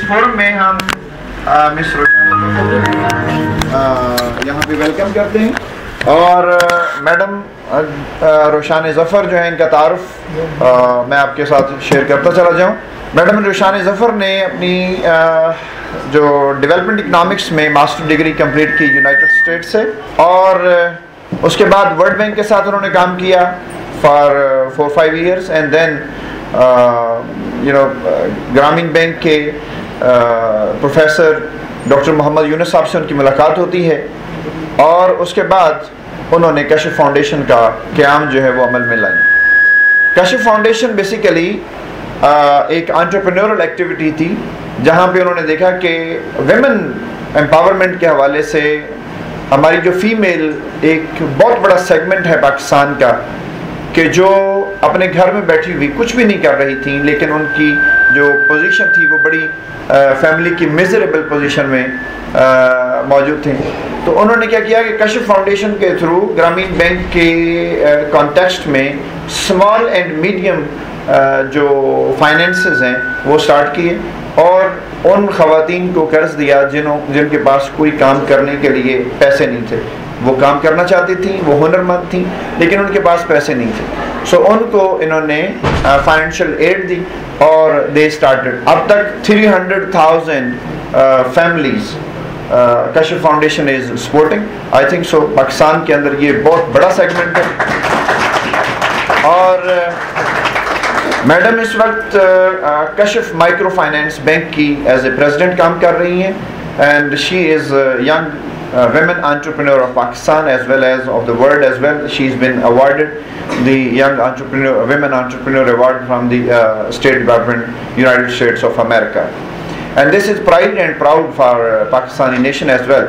Forum میں ہم مس روشانی یہاں پہ ویلکم کرتے ہیں، اور میڈم روشان ظفر جو ہے، ان کا تعارف میں آپ کے ساتھ شیئر کرتا چلا جاؤں۔ میڈم روشان ظفر نے اپنی جو ڈیولپمنٹ اکنامکس میں ماسٹر ڈگری کمپلیٹ کی یونائٹڈ اسٹیٹ سے، اور اس کے بعد ورلڈ بینک کے ساتھ انہوں نے کام کیا for 4-5 years, and then Grameen bank کے پروفیسر ڈاکٹر محمد یونس صاحب سے ان کی ملاقات ہوتی ہے، اور اس کے بعد انہوں نے کشف فاؤنڈیشن کا قیام جو ہے وہ عمل میں لائیں۔ کشف فاؤنڈیشن بیسیکلی ایک انٹرپرینورل ایکٹیویٹی تھی، جہاں پہ انہوں نے دیکھا کہ ویمن امپاورمنٹ کے حوالے سے ہماری جو فیمیل ایک بہت بڑا سیگمنٹ ہے پاکستان کا، کہ جو اپنے گھر میں بیٹھی ہوئی کچھ بھی نہیں کر رہی تھیں، لیکن ان کی جو پوزیشن تھی وہ بڑی فیملی کی میزریبل پوزیشن میں موجود تھیں۔ تو انہوں نے کیا کیا کہ کشف فاؤنڈیشن کے تھرو گرامین بینک کے کانٹیکسٹ میں اسمال اینڈ میڈیم جو فائنینسز ہیں وہ سٹارٹ کیے، اور ان خواتین کو قرض دیا جن کے پاس کوئی کام کرنے کے لیے پیسے نہیں تھے۔ وہ کام کرنا چاہتی تھیں، وہ ہنر مند تھیں، لیکن ان کے پاس پیسے نہیں تھے، سو ان کو انہوں نے فائنینشیل ایڈ دی، اور دے اسٹارٹڈ اب تک 300,000 فیملیز کشف foundation is supporting, I think so Pakistan کے اندر یہ بہت بڑا سیگمنٹ ہے۔ اور میڈم اس وقت کشف مائکرو فائنینس بینک کی ایز اے پریزیڈنٹ کام کر رہی ہیں، and she is young women entrepreneur of Pakistan as well as of the world as well. She's been awarded the women entrepreneur award from the State Department, United States of America, and this is pride and proud for Pakistani nation as well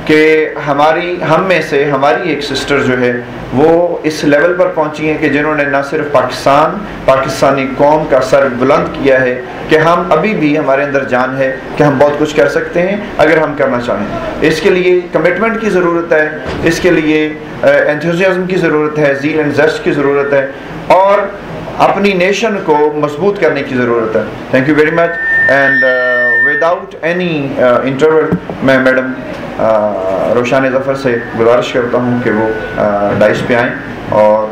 کہ ہم میں سے ہماری ایک sister جو ہے وہ اس level پر پہنچی ہیں کہ جنہوں نے نہ صرف پاکستانی قوم کا سر بلند کیا ہے کہ ہم ابھی بھی ہمارے اندر جان ہے کہ ہم بہت کچھ کر سکتے ہیں اگر ہم کرنا چاہیں۔ اس کے لیے کمٹمنٹ کی ضرورت ہے، اس کے لیے انتھوزیازم کی ضرورت ہے، زیل اینڈ زسٹ کی ضرورت ہے، اور اپنی نیشن کو مضبوط کرنے کی ضرورت ہے۔ Thank you very much, and without any interval میں میڈم روشان ظفر سے گزارش کرتا ہوں کہ وہ ڈائس پہ آئیں اور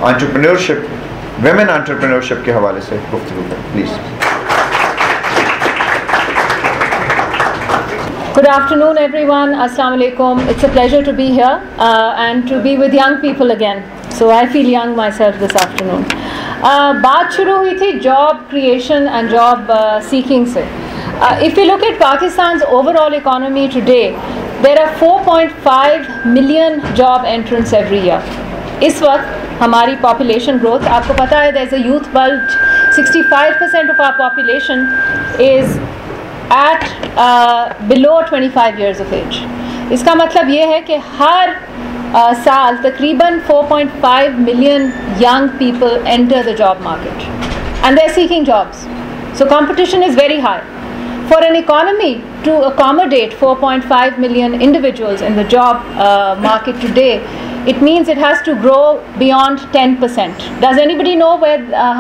انٹرپرینورشپ، ویمن انٹرپرینورشپ کے حوالے سے گفتگو کریں، please. Good afternoon everyone, Assalamu alaikum. It's a pleasure to be here and to be with young people again. So I feel young myself this afternoon. بات شروع ہوئی تھی job creation and job seeking سے۔ If you look at Pakistan's overall economy today, there are 4.5 million job entrants every year. اس وقت ہماری population growth، آپ کو پتہ ہے there's a youth bulge, 65% of our population is at below 25 years of age. اس کا مطلب یہ ہے کہ ہر سال تقریباً 4.5 million young people enter the job market and they're seeking jobs. So competition is very high. For an economy to accommodate 4.5 million individuals in the job market today, it means it has to grow beyond 10%. Does anybody know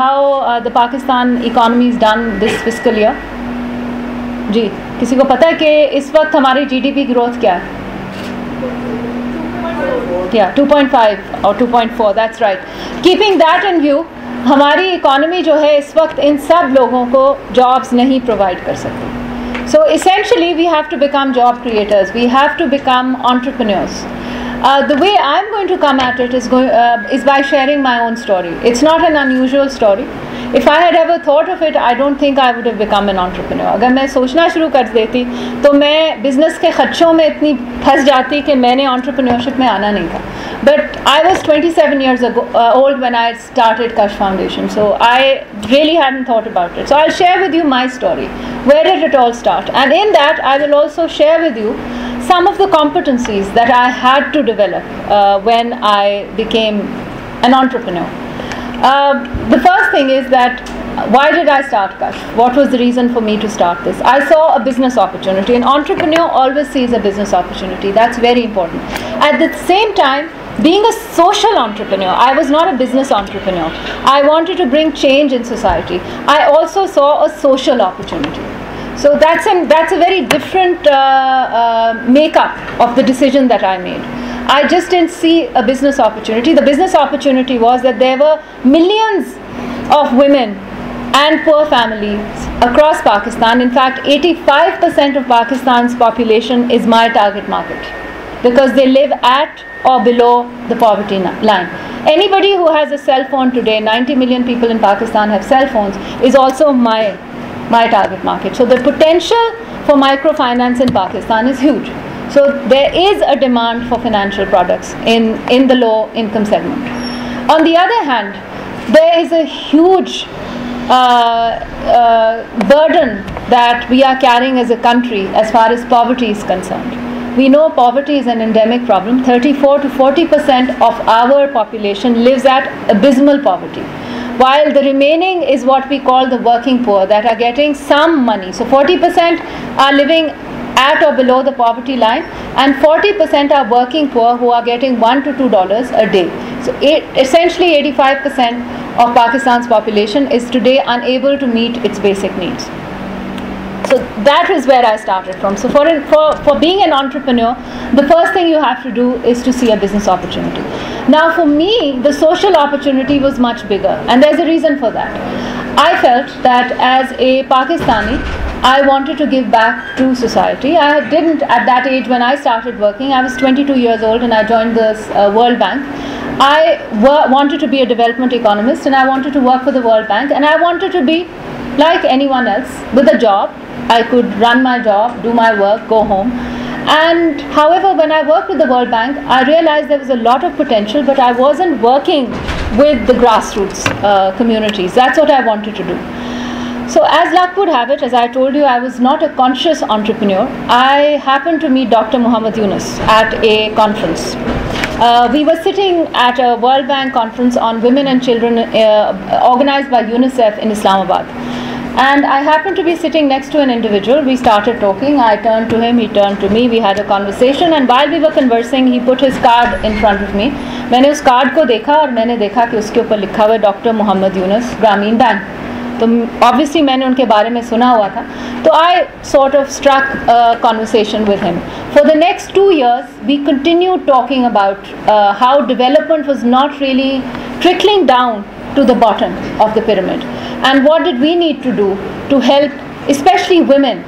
how the Pakistan economy is done this fiscal year? جی کسی کو پتہ ہے کہ اس وقت ہماری G D P growth کیا ہے؟ 2.5 اور 2.4, that's right. Keeping that in view, ہماری اکانومی جو ہے اس وقت ان سب لوگوں کو جابس نہیں پرووائڈ کر سکتی. So essentially we have to become job creators, we have to become entrepreneurs. The way I'm going to come at it is by sharing my own story. It's not an unusual story. If I had ever thought of it, I don't think I would have become an entrepreneur. اگر میں سوچنا شروع کر دیتی تو میں business کے خدشوں میں اتنی پھنس جاتی کہ میں نے entrepreneurship میں آنا نہیں تھا. But I was 27 years old when I started Kash Foundation, so I really hadn't thought about it. So I'll share with you my story. Where did it all start? And in that, I will also share with you some of the competencies that I had to develop when I became an entrepreneur. The first thing is that why did I start Kash? What was the reason for me to start this? I saw a business opportunity. An entrepreneur always sees a business opportunity. That's very important. At the same time, being a social entrepreneur, I was not a business entrepreneur. I wanted to bring change in society. I also saw a social opportunity. So that's a very different makeup of the decision that I made. I just didn't see a business opportunity. The business opportunity was that there were millions of women and poor families across Pakistan. In fact, 85% of Pakistan's population is my target market because they live at or below the poverty line. Anybody who has a cell phone today, 90 million people in Pakistan have cell phones, is also my target market. So the potential for microfinance in Pakistan is huge. So there is a demand for financial products in the low income segment. On the other hand, there is a huge burden that we are carrying as a country as far as poverty is concerned. We know poverty is an endemic problem. 34 to 40% of our population lives at abysmal poverty, while the remaining is what we call the working poor that are getting some money. So 40% are living at or below the poverty line, and 40% are working poor who are getting $1 to $2 a day. So essentially 85% of Pakistan's population is today unable to meet its basic needs. So that is where I started from. So for being an entrepreneur, the first thing you have to do is to see a business opportunity. Now for me, the social opportunity was much bigger, and there's a reason for that. I felt that as a Pakistani, I wanted to give back to society. I didn't at that age when I started working. I was 22 years old and I joined the World Bank. I wanted to be a development economist, and I wanted to work for the World Bank, and I wanted to be like anyone else with a job. I could run my job, do my work, go home. And however, when I worked with the World Bank, I realized there was a lot of potential, but I wasn't working with the grassroots communities. That's what I wanted to do. So as luck would have it, as I told you, I was not a conscious entrepreneur. I happened to meet Dr. Muhammad Yunus at a conference. We were sitting at a World Bank conference on women and children organized by UNICEF in Islamabad. And I happened to be sitting next to an individual. We started talking. I turned to him, he turned to me. We had a conversation, and while we were conversing, he put his card in front of me. मैंने उस card को देखा और मैंने देखा कि उसके ऊपर लिखा हुआ है डॉक्टर मोहम्मद यूनुस ग्रामीण बैंक. तो obviously मैंने उनके बारे में सुना हुआ था. तो I sort of struck a conversation with him. For the next 2 years, we continued talking about how development was not really trickling down to the bottom of the pyramid, and what did we need to do to help especially women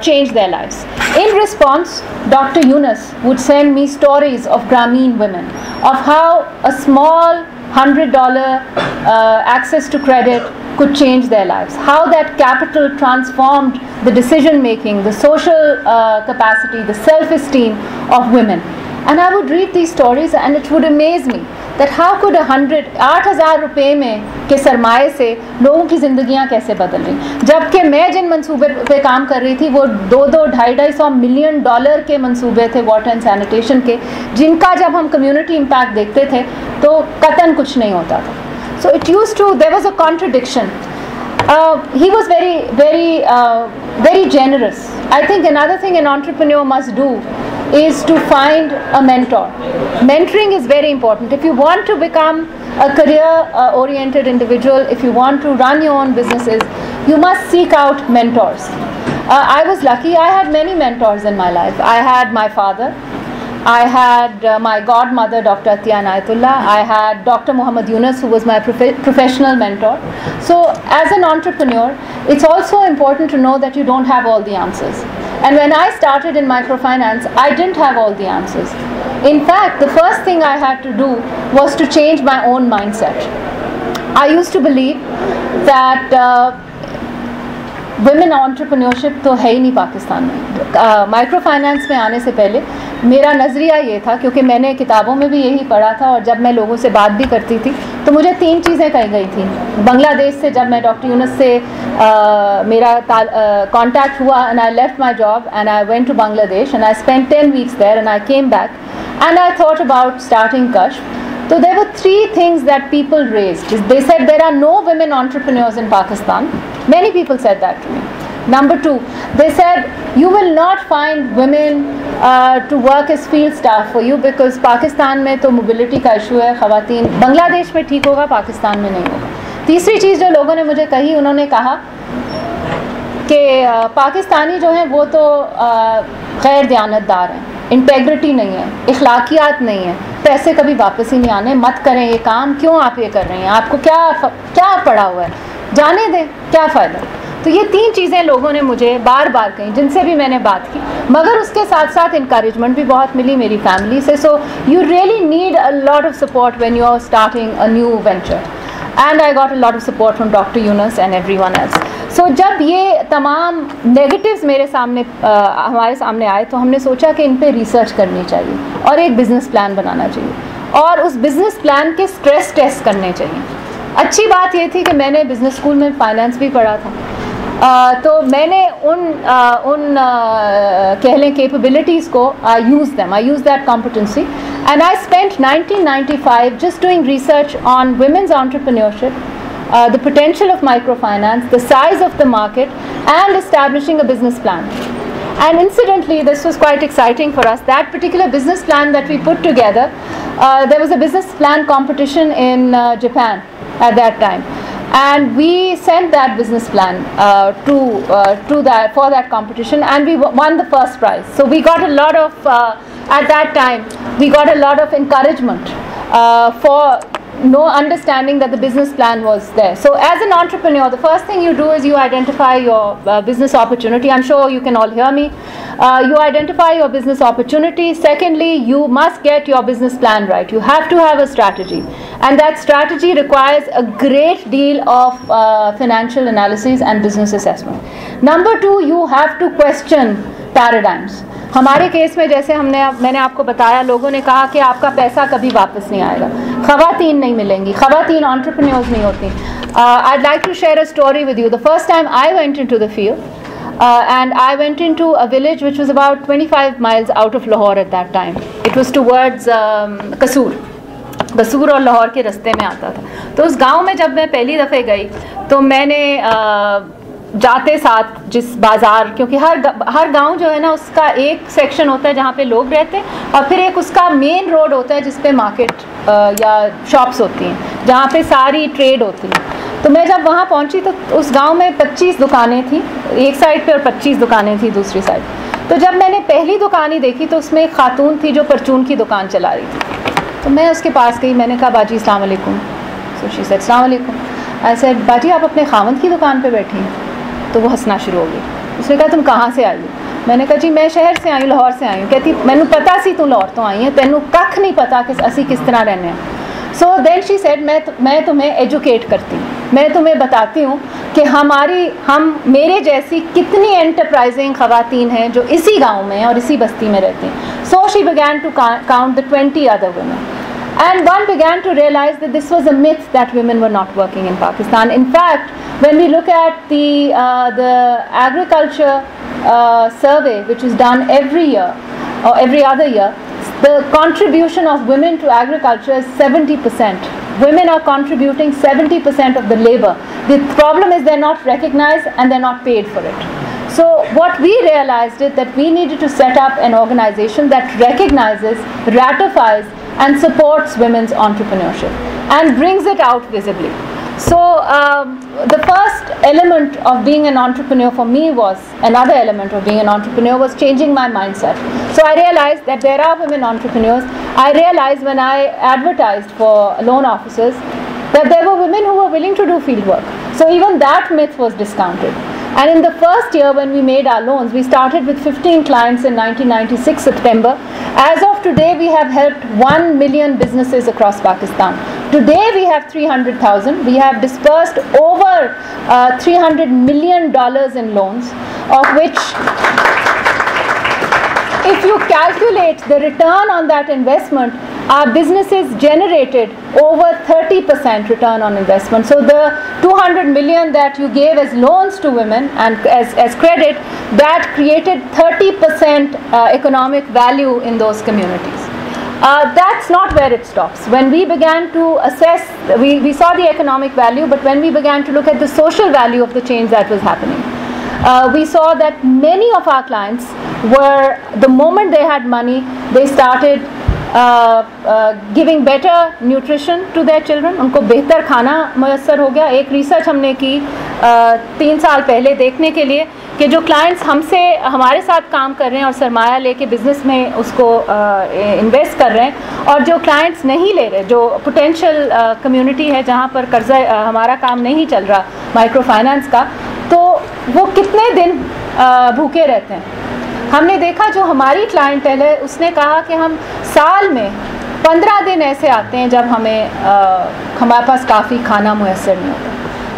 change their lives. In response, Dr. Yunus would send me stories of Grameen women, of how a small $100 access to credit could change their lives, how that capital transformed the decision making, the social capacity, the self-esteem of women. And I would read these stories and it would amaze me that how could 8,000 रुपए में के सरमाए से लोगों की ज़िंदगियाँ कैसे बदल रही, जबकि मैं जिन मंसूबे पे काम कर रही थी वो $2-2.5 मिलियन के मंसूबे थे वाटर एंड सैनिटेशन के, जिनका जब हम कम्युनिटी इम्पैक्ट देखते थे तो कतन कुछ नहीं होता था. So it used to, there was a contradiction. He was very generous. I think another thing an entrepreneur must do is to find a mentor. Mentoring is very important. If you want to become a career-oriented individual, if you want to run your own businesses, you must seek out mentors. I was lucky. I had many mentors in my life. I had my father. I had my godmother, Dr. Atiya Inayatullah. I had Dr. Muhammad Yunus, who was my professional mentor. So as an entrepreneur, it's also important to know that you don't have all the answers. And when I started in microfinance, I didn't have all the answers. In fact, the first thing I had to do was to change my own mindset. I used to believe that women entrepreneurship तो है ही नहीं पाकिस्तान में. Micro finance में आने से पहले मेरा नज़रिया ये था, क्योंकि मैंने किताबों में भी यही पढ़ा था और जब मैं लोगों से बात भी करती थी तो मुझे 3 चीज़ें कही गई थी. बांग्लादेश से जब मैं डॉक्टर यूनुस से मेरा कॉन्टैक्ट हुआ and I left my job and I went to Bangladesh and I spent 10 weeks there and I came back and I thought about starting Kashf. So there were 3 things that people raised. They said there are no women entrepreneurs in Pakistan. Many people said that to me. Number 2, they said you will not find women to work as field staff for you because Pakistan में तो mobility का issue है. ख़वातीन बांग्लादेश में ठीक होगा, पाकिस्तान में नहीं होगा. तीसरी चीज़ जो लोगों ने मुझे कही, उन्होंने कहा کہ پاکستانی جو ہیں وہ تو غیر دیانتدار ہیں, انٹیگریٹی نہیں ہے, اخلاقیات نہیں ہے, پیسے کبھی واپس ہی نہیں آنے, مت کریں یہ کام, کیوں آپ یہ کر رہے ہیں, آپ کو کیا پڑا ہوا ہے, جانے دیں, کیا فائدہ. تو یہ 3 چیزیں لوگوں نے مجھے بار بار کہیں, جن سے بھی میں نے بات کی, مگر اس کے ساتھ ساتھ انکریجمنٹ بھی بہت ملی میری فیملی سے. So you really need a lot of support when you are starting a new venture, and I got a lot of support from doctor Yunus and everyone else. So جب یہ تمام negatives میرے سامنے ہمارے سامنے آئے تو ہم نے سوچا کہ ان پہ ریسرچ کرنی چاہیے اور ایک بزنس پلان بنانا چاہیے, اور اس بزنس پلان کے اسٹریس ٹیسٹ کرنے چاہیے. اچھی بات یہ تھی کہ میں نے بزنس اسکول میں فائنانس بھی پڑھا تھا, تو میں نے ان کہہ لیں کیپبلٹیز کو I used that competency, and I spent 1995 just doing research on women's entrepreneurship, the potential of microfinance, the size of the market, and establishing a business plan. And incidentally, this was quite exciting for us. That particular business plan that we put together, there was a business plan competition in Japan at that time. And we sent that business plan for that competition, and we won the first prize. So we got a lot of, at that time, we got a lot of encouragement for understanding that the business plan was there. So as an entrepreneur, the first thing you do is you identify your business opportunity. I'm sure you can all hear me. You identify your business opportunity. Secondly, you must get your business plan right. You have to have a strategy, and that strategy requires a great deal of financial analysis and business assessment. Number 2, you have to question paradigms. ہمارے case میں جیسے میں نے آپ کو بتایا, لوگوں نے کہا کہ آپ کا پیسہ کبھی واپس نہیں آئے گا, خواتین نہیں ملیں گی, خواتین انٹرپرینیورز نہیں ہوتی. I'd like to share a story with you. The first time I went into the field, and I went into a village which was about 25 miles out of Lahore at that time. It was towards قصور اور لاہور کے رستے میں آتا تھا. تو اس گاؤں میں جب میں پہلی دفعہ گئی تو میں نے جاتے ساتھ جس بازار, کیونکہ ہر گاؤں جو ہے نا اس کا ایک سیکشن ہوتا ہے جہاں پہ لوگ رہتے ہیں, اور پھر ایک اس کا مین روڈ ہوتا ہے جس پہ مارکیٹ یا شاپس ہوتی ہیں جہاں پہ ساری ٹریڈ ہوتی ہے. تو میں جب وہاں پہنچی تو اس گاؤں میں 25 دکانیں تھیں ایک سائڈ پہ اور 25 دکانیں تھیں دوسری سائڈ. تو جب میں نے پہلی دکان ہی دیکھی تو اس میں ایک خاتون تھی جو پرچون کی دکان چلا رہی تھی. تو میں اس کے پاس گئی, میں نے کہا باجی السلام علیکم. سو شی سیڈ السلام علیکم. آئی سیڈ باجی آپ اپنے خاوند کی دکان پہ بیٹھی ہیں. تو وہ ہنسنا شروع ہو گئی. اس نے کہا تم کہاں سے آئی ہو؟ میں نے کہا جی میں شہر سے آئی ہوں, لاہور سے آئی ہوں. کہتی مینوں پتا سی تو لاہور تو آئی ہیں, تینوں کھ نہیں پتا کہ اسی کس طرح رہنے ہیں. سو دین شی سیڈ میں تمہیں ایجوکیٹ کرتی ہوں, میں تمہیں بتاتی ہوں کہ میرے جیسی کتنی انٹرپرائزنگ خواتین ہیں جو اسی گاؤں میں اور اسی بستی میں رہتی ہیں. سو شی began to count the 20 other women. And one began to realize that this was a myth that women were not working in Pakistan. In fact, when we look at the agriculture survey, which is done every year or every other year, the contribution of women to agriculture is 70%. Women are contributing 70% of the labor. The problem is they're not recognized and they're not paid for it. So what we realized is that we needed to set up an organization that recognizes, ratifies, and supports women's entrepreneurship and brings it out visibly. So the first element of being an entrepreneur for me was, another element of being an entrepreneur was changing my mindset. So I realized that there are women entrepreneurs. I realized when I advertised for loan officers that there were women who were willing to do field work. So even that myth was discounted. And in the first year when we made our loans, we started with 15 clients in 1996 September. As of today, we have helped 1 million businesses across Pakistan. Today we have 300,000. We have dispersed over $300 million in loans, of which, if you calculate the return on that investment, our businesses generated over 30% return on investment. So the 200 million that you gave as loans to women and as credit, that created 30% economic value in those communities. That's not where it stops. When we began to assess, we saw the economic value, but when we began to look at the social value of the change that was happening, we saw that many of our clients were, the moment they had money, they started giving better nutrition to their children, ان کو بہتر کھانا میسر ہو گیا. ایک research ہم نے کی 3 سال پہلے دیکھنے کے لیے کہ جو کلائنٹس ہمارے ساتھ کام کر رہے ہیں اور سرمایہ لے کے بزنس میں اس کو انویسٹ کر رہے ہیں, اور جو کلائنٹس نہیں لے رہے, جو پوٹینشیل کمیونٹی ہے جہاں پر قرضہ ہمارا کام نہیں چل رہا مائکرو فائنانس کا, تو وہ کتنے دن بھوکے رہتے ہیں. ہم نے دیکھا جو ہماری کلائنٹیل ہے اس نے کہا کہ ہم سال میں 15 دن ایسے آتے ہیں جب ہمارے پاس کافی کھانا میسر نہیں ہوتا.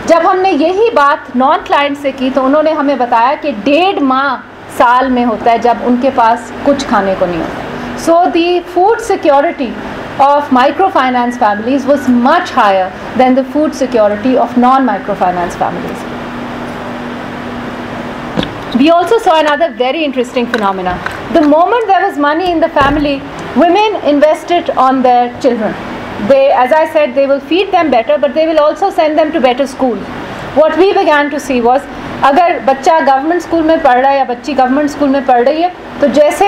جب ہم نے یہی بات نان کلائنٹ سے کی تو انہوں نے ہمیں بتایا کہ 1.5 ماہ سال میں ہوتا ہے جب ان کے پاس کچھ کھانے کو نہیں ہوتا. So the food security of microfinance families was much higher than the food security of non-microfinance families. We also saw another very interesting phenomena. The moment there was money in the family, women invested on their children. They, as I said, they will feed them better, but they will also send them to better schools. What we began to see was, اگر بچہ government school میں پڑھ رہا ہے یا بچی government school میں پڑھ رہی ہے تو جیسے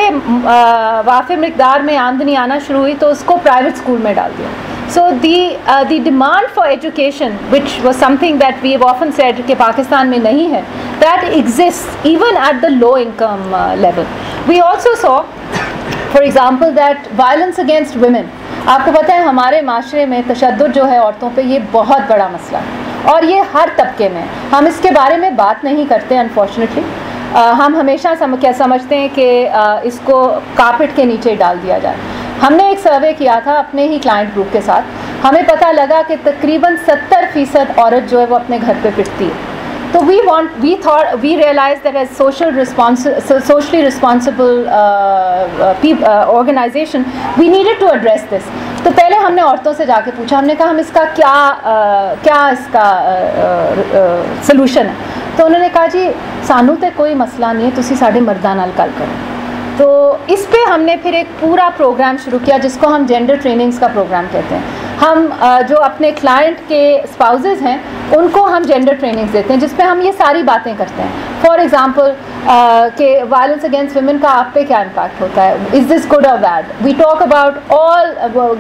وافر مقدار میں آمدنی آنا شروع ہوئی تو اس کو پرائیویٹ اسکول میں ڈال دیا. So the demand for education which was something that we have often said کہ پاکستان میں نہیں ہے, that exist even at the low income level. We also saw for example that violence against women. آپ کو پتہ ہے ہمارے معاشرے میں تشدد جو ہے عورتوں پہ یہ بہت بڑا مسئلہ ہے اور یہ ہر طبقے میں. ہم اس کے بارے میں بات نہیں کرتے انفارچونیٹلی. ہم ہمیشہ کیا سمجھتے ہیں کہ اس کو کارپیٹ کے نیچے ڈال دیا جائے. ہم نے ایک سروے کیا تھا اپنے ہی کلائنٹ گروپ کے ساتھ, ہمیں پتہ لگا کہ تقریباً 70% عورت جو ہے وہ اپنے گھر پہ پٹتی ہے. تو we realized that as socially responsible organization, we needed to address this. تو پہلے ہم نے عورتوں سے جا کے پوچھا, ہم نے کہا ہم اس کا کیا اس کا سلوشن ہے. تو انہوں نے کہا جی سانو تے کوئی مسئلہ نہیں ہے, تسی ساڈے مرداں نال گل کرو. تو اس پہ ہم نے پھر ایک پورا پروگرام شروع کیا جس کو ہم جینڈر ٹریننگز کا پروگرام کہتے ہیں. ہم جو اپنے کلائنٹ کے اسپاؤزز ہیں ان کو ہم جینڈر ٹریننگز دیتے ہیں جس پہ ہم یہ ساری باتیں کرتے ہیں. فار ایگزامپل کہ وائلنس اگینسٹ ویمن کا آپ پہ کیا امپیکٹ ہوتا ہے, از دس گڈ اور bad. We talk about all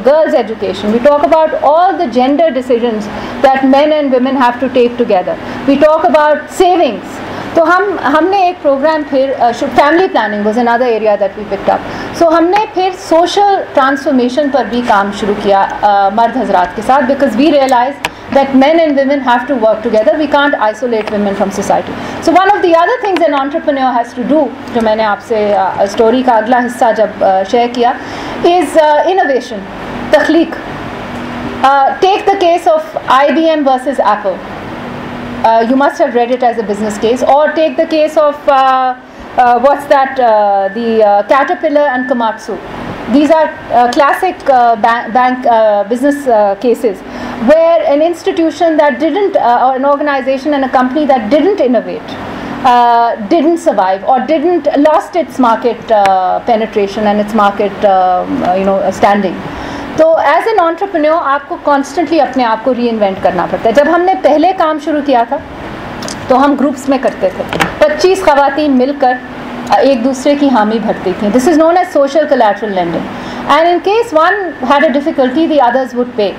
girls education, we talk about all the gender decisions that men and women have to take together. We talk about savings. تو ہم نے ایک پروگرام پھر family planning was another area that we picked up. So ہم نے پھر social transformation پر بھی کام شروع کیا مرد حضرات کے ساتھ, because we realized that men and women have to work together. We can't isolate women from society. So one of the other things an entrepreneur has to do, جو میں نے آپ سے اسٹوری کا اگلا حصہ جب شیئر کیا, is innovation, تخلیق. Take the case of IBM versus Apple. You must have read it as a business case. Or take the case of the Caterpillar and Komatsu. These are classic bank business cases where an institution that didn't, or an organization and a company that didn't innovate, didn't survive or didn't lost its market penetration and its market standing. تو as an entrepreneur آپ کو constantly اپنے آپ کو ری invent کرنا پڑتا ہے. جب ہم نے پہلے کام شروع کیا تھا تو ہم گروپس میں کرتے تھے, 25 خواتین مل کر ایک دوسرے کی حامی بھرتی تھیں. This is known as social collateral lending. And in case one had a difficulty, the others would pay.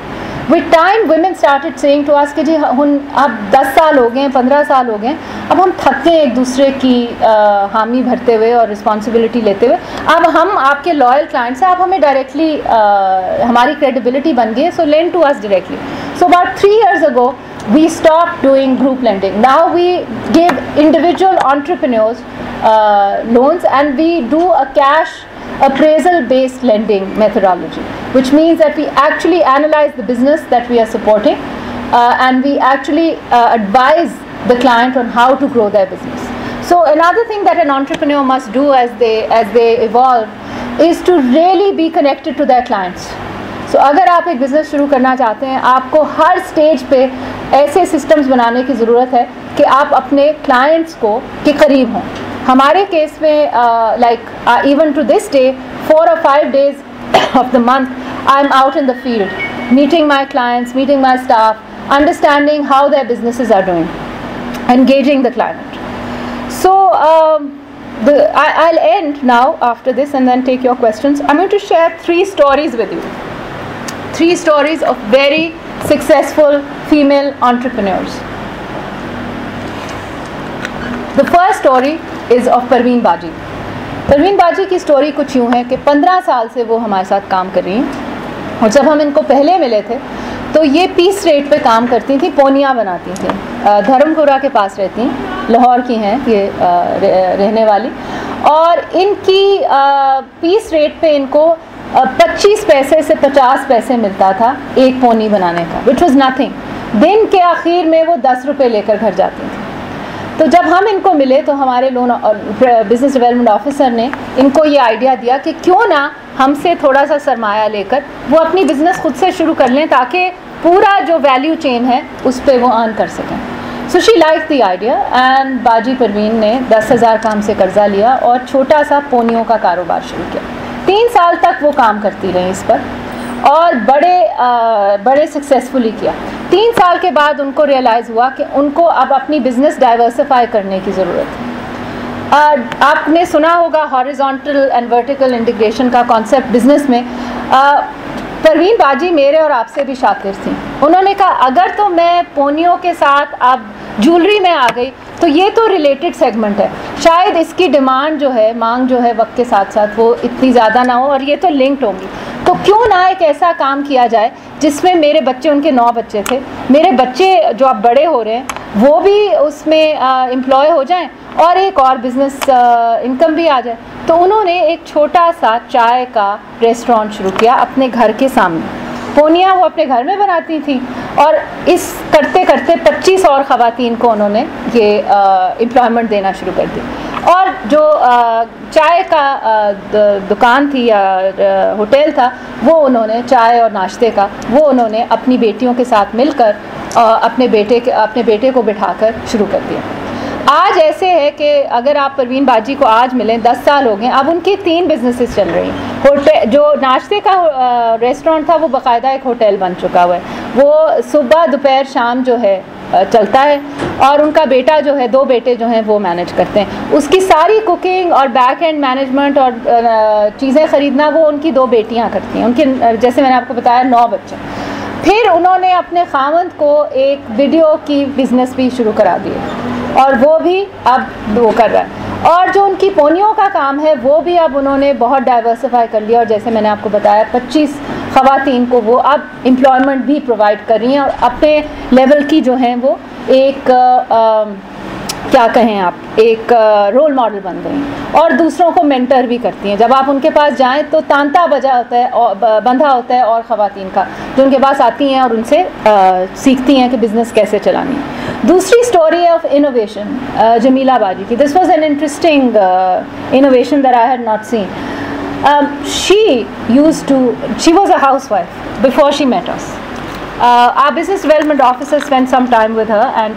With time, women started saying to us کہ جی اب 10 سال ہو گئے, 15 سال ہو گئے, اب ہم تھک گئے ایک دوسرے کی حامی بھرتے ہوئے اور رسپانسبلٹی لیتے ہوئے. اب ہم آپ کے لائل کلائنٹس ہیں, آپ ہمیں ڈائریکٹلی ہماری کریڈیبلٹی بن گئی ہے, so lend to us directly. So about 3 years ago, we stopped doing group lending. Now we give individual entrepreneurs loans, and we do a cash appraisal based lending methodology, which means that we actually analyze the business that we are supporting, and we actually advise the client on how to grow their business. So another thing that an entrepreneur must do as they evolve is to really be connected to their clients. So اگر آپ ایک business شروع کرنا چاہتے ہیں, آپ کو ہر stage پہ ایسے سسٹمز بنانے کی ضرورت ہے کہ آپ اپنے کلائنٹس کو کے قریب ہوں. ہمارے کیس میں like even to this day 4 or 5 days of the month I'm out in the field meeting my clients, meeting my staff, understanding how their businesses are doing, engaging the client. So I'll end now after this and then take your questions. I'm going to share 3 stories with you. 3 stories of very successful female entrepreneurs. The first story is of Parveen बाजी. परवीन बाजी की story कुछ यूँ है कि 15 साल से वो हमारे साथ काम कर रही हैं, और जब हम इनको पहले मिले थे तो ये पीस रेट पे काम करती थी, पोनियाँ बनाती थी. धर्मपुरा के पास रहती हैं, लाहौर की हैं ये रहने वाली, और इनकी पीस रेट पे इनको 25 पैसे से 50 पैसे मिलता था एक पोनी बनाने का, विच वॉज नथिंग. दिन के आखिर में वो 10 रुपये लेकर घर जाती थी. तो जब हम इनको मिले तो हमारे लोन और बिज़नेस डेवलपमेंट ऑफिसर ने इनको ये आइडिया दिया कि क्यों ना हमसे थोड़ा सा सरमाया लेकर वो अपनी बिज़नेस खुद से शुरू कर लें, ताकि पूरा जो वैल्यू चेन है उस पर वो अर्न कर सकें. So she like the idea and बाजी परवीन ने 10,000 का हमसे कर्जा लिया और छोटा सा पोनियों का कारोबार शुरू किया. 3 साल तक वो काम करती रही इस पर और बड़े सक्सेसफुली किया. 3 साल के बाद उनको रियलाइज़ हुआ कि उनको अब अपनी बिज़नेस डाइवर्सिफाई करने की ज़रूरत है. आपने सुना होगा हॉरिजॉन्टल एंड वर्टिकल इंटीग्रेशन का कॉन्सेप्ट बिज़नेस में. परवीन बाजी मेरे और आपसे भी शातिर थी. उन्होंने कहा अगर तो मैं पोनियों के साथ अब ज्वेलरी में आ गई तो ये तो रिलेटेड सेगमेंट है, शायद इसकी डिमांड जो है, मांग जो है वक्त के साथ साथ वो इतनी ज़्यादा ना हो और ये तो लिंक्ड होंगी. तो क्यों ना एक ऐसा काम किया जाए जिसमें मेरे बच्चे, उनके 9 बच्चे थे, मेरे बच्चे जो अब बड़े हो रहे हैं वो भी उसमें एम्प्लॉय हो जाएं और एक और बिज़नेस इनकम भी आ जाए. तो उन्होंने एक छोटा सा चाय का रेस्टोरेंट शुरू किया अपने घर के सामने. पोनियाँ वो अपने घर में बनाती थी और इस करते करते 25 और ख़वातीन को उन्होंने ये एम्प्लॉयमेंट देना शुरू कर दी. और जो चाय का दुकान थी या होटल था वो उन्होंने चाय और नाश्ते का वो उन्होंने अपनी बेटियों के साथ मिलकर अपने बेटे को बिठाकर शुरू कर दिया. आज ऐसे है कि अगर आप परवीन बाजी को आज मिलें, 10 साल हो गए, अब उनकी 3 बिजनेसेस चल रही हैं. होटल, जो नाश्ते का रेस्टोरेंट था वो बाकायदा एक होटल बन चुका हुआ है. वो सुबह दोपहर शाम जो है चलता है और उनका बेटा जो है, 2 बेटे जो हैं वो मैनेज करते हैं. उसकी सारी कुकिंग और बैक एंड मैनेजमेंट और चीज़ें ख़रीदना वो उनकी 2 बेटियां करती हैं. उनके जैसे मैंने आपको बताया 9 बच्चे. फिर उन्होंने अपने खावंद को एक वीडियो की बिज़नेस भी शुरू करा दी और वो भी अब वो कर रहा है. और जो उनकी पोनियों का काम है वो भी अब उन्होंने बहुत डाइवर्सिफाई कर लिया और जैसे मैंने आपको बताया 25 ख़वातीन को वो अब एम्प्लॉयमेंट भी प्रोवाइड कर रही हैं और अपने लेवल की जो हैं वो एक क्या कहें आप, एक रोल मॉडल बन गई हैं और दूसरों को मेंटर भी करती हैं. जब आप उनके पास जाएं तो तांता बजा होता है और बंधा होता है और ख़वातीन का जो उनके पास आती हैं और उनसे सीखती हैं कि बिज़नेस कैसे चलानी है. दूसरी स्टोरी ऑफ इनोवेशन जमीला बाजी की. This was an interesting innovation that I had not seen. she was a housewife before she met us. Our business development officer spent some time with her and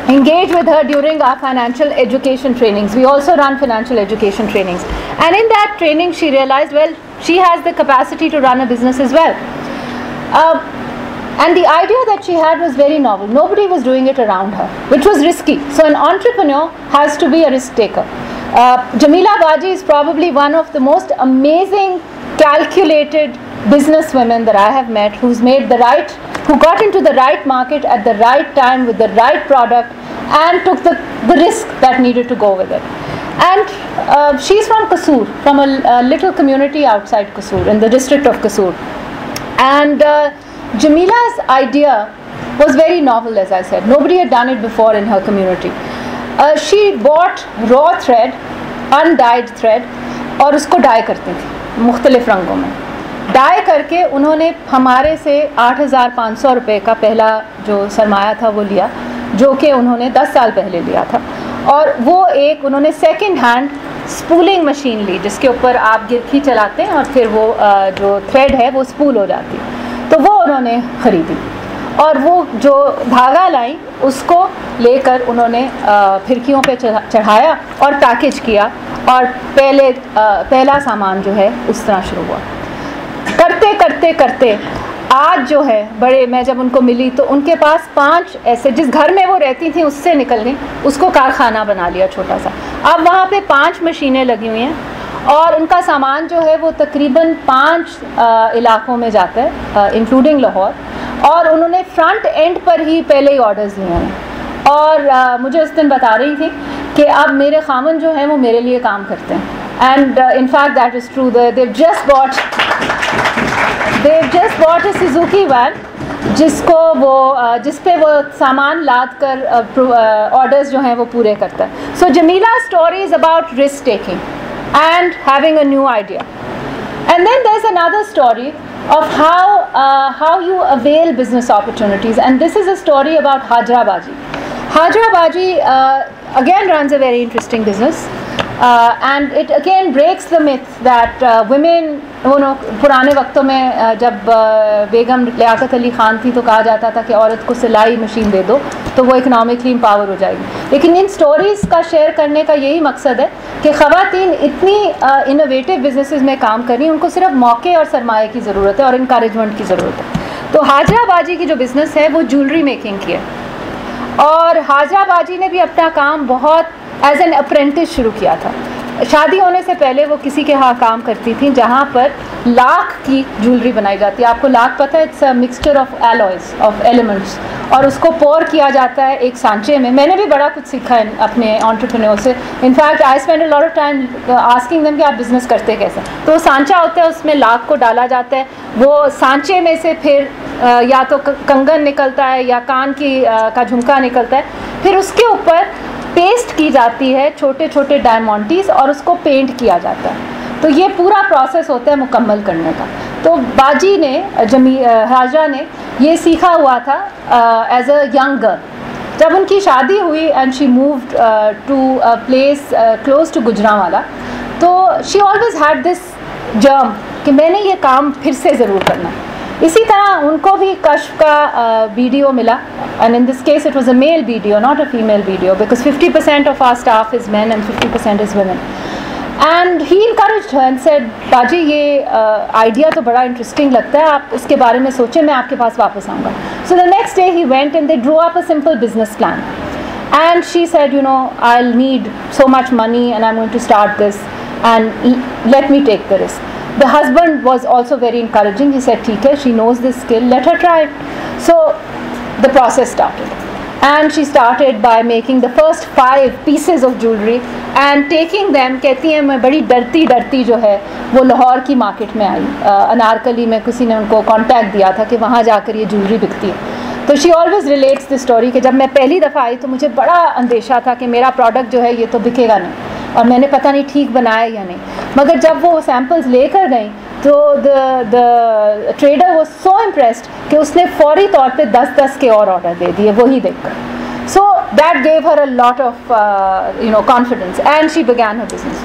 engage with her during our financial education trainings. We also run financial education trainings, and in that training she realized, well, she has the capacity to run a business as well. And the idea that she had was very novel. Nobody was doing it around her, which was risky. So an entrepreneur has to be a risk taker. Jamila Baji is probably one of the most amazing, calculated business women that I have met, who got into the right market at the right time with the right product and took the risk that needed to go with it. And she's from Kasur, from a little community outside Kasur, in the district of Kasur. And Jamila's idea was very novel, as I said. Nobody had done it before in her community. She bought raw thread, undyed thread, और उसको die करती थी मुख्तलिफ रंगों में. Die करके उन्होंने हमारे से 8,500 रुपये का पहला जो सरमाया था वो लिया, जो कि उन्होंने 10 साल पहले लिया था. और वो एक उन्होंने सेकंड हैंड स्पूलिंग मशीन ली जिसके ऊपर आप गिरखी चलाते हैं और फिर वो जो थ्रेड है वो स्पूल हो जाती है. तो वो उन्होंने ख़रीदी और वो जो धागा लाई उसको लेकर उन्होंने फिरकियों पे चढ़ाया और पैकेज किया और पहला सामान जो है उस तरह शुरू हुआ. करते करते करते آج جو ہے بڑے، میں جب ان کو ملی تو ان کے پاس 5 ایسے، جس گھر میں وہ رہتی تھیں اس سے نکل گئیں، اس کو کارخانہ بنا لیا چھوٹا سا. اب وہاں پہ 5 مشینیں لگی ہوئی ہیں اور ان کا سامان جو ہے وہ تقریباً 5 علاقوں میں جاتا ہے انکلوڈنگ لاہور. اور انہوں نے فرنٹ اینڈ پر ہی پہلے ہی آرڈرز لیے ہیں. اور مجھے اس دن بتا رہی تھی کہ اب میرے خامن جو ہیں وہ میرے لیے کام کرتے ہیں. And in fact that is true. they've just bought a Suzuki van جس پہ وہ سامان لاد کر آرڈرز جو ہیں وہ پورے کرتا ہے. So Jamila story is about risk taking and having a new idea. And then there is another story of how you avail business opportunities, and this is a story about Hajra Baji. Hajra Baji again runs a very interesting business, and it again breaks the myth that women, پرانے وقتوں میں جب بیگم لیاقت علی خان تھی تو کہا جاتا تھا کہ عورت کو سلائی مشین دے دو تو وہ اکنامکلی امپاور ہو جائے گی. لیکن ان سٹوریز کا شیئر کرنے کا یہی مقصد ہے کہ خواتین اتنی انوویٹیو بزنسز میں کام کر رہی ہیں، ان کو صرف موقع اور سرمایہ کی ضرورت ہے اور انکریجمنٹ کی ضرورت ہے. تو حاجرہ باجی کی جو بزنس ہے وہ جولری میکنگ کی ہے، اور حاجرہ باجی نے بھی اپنا کام بہت ایز این اپرینٹس شروع کیا تھا. شادی ہونے سے پہلے وہ کسی کے ہاں کام کرتی تھیں جہاں پر لاکھ کی جولری بنائی جاتی ہے. آپ کو لاکھ پتہ ہے؟ It's a mixture of alloys, of elements, اور اس کو پور کیا جاتا ہے ایک سانچے میں. میں نے بھی بڑا کچھ سیکھا ہے اپنے انٹرپرینور سے. In fact I spend a lot of time asking them کہ آپ بزنس کرتے کیسے. تو وہ سانچہ ہوتا ہے، اس میں لاکھ کو ڈالا جاتا ہے، وہ سانچے میں سے پھر یا تو کنگن نکلتا ہے یا کان کا جھمکا نکلتا ہے، پھر اس کے اوپر پیسٹ کی جاتی ہے چھوٹے چھوٹے ڈائمونٹیز اور اس کو پینٹ کیا جاتا ہے. تو یہ پورا پروسیس ہوتا ہے مکمل کرنے کا. تو باجی نے، حاجرہ نے یہ سیکھا ہوا تھا ایز اے ینگ گرل. جب ان کی شادی ہوئی and she moved to a place close to Gujranwala, تو شی آلویز ہیڈ دس جرم کہ میں نے یہ کام پھر سے ضرور کرنا. اسی طرح ان کو بھی کشف کا ویڈیو ملا، and in this case it was a male video, not a female video, because 50% of our staff is men and 50% is women. And he encouraged her and said, باجی یہ آئیڈیا تو بڑا انٹرسٹنگ لگتا ہے، آپ اس کے بارے میں سوچیں، میں آپ کے پاس واپس آؤں گا. So the next day he went and they drew up a simple business plan. And she said, you know, I'll need so much money and I'm going to start this and let me take the risk. The husband was also very encouraging. He said, ٹھیک ہے, she knows this skill, let her try it. So the process started. And she started by making the first 5 pieces of jewelry and taking them. کہتی ہیں میں بڑی ڈرتی جو ہے وہ لاہور کی مارکیٹ میں آئی. انارکلی میں کسی نے ان کو کانٹیکٹ دیا تھا کہ وہاں جا کر یہ جولری بکتی ہے. تو she always relates this story کہ جب میں پہلی دفعہ آئی تو مجھے بڑا اندیشہ تھا کہ میرا پروڈکٹ جو ہے یہ تو بکے گا نہیں اور میں نے پتہ نہیں ٹھیک بنایا یا نہیں. مگر جب وہ سیمپلز لے کر گئیں تو دا ٹریڈر واز سو امپریسڈ کہ اس نے فوری طور پہ 10 کے اور آرڈر دے دیے وہی دیکھ کر. So that give Hare a lot of confidence and she begin Hare business.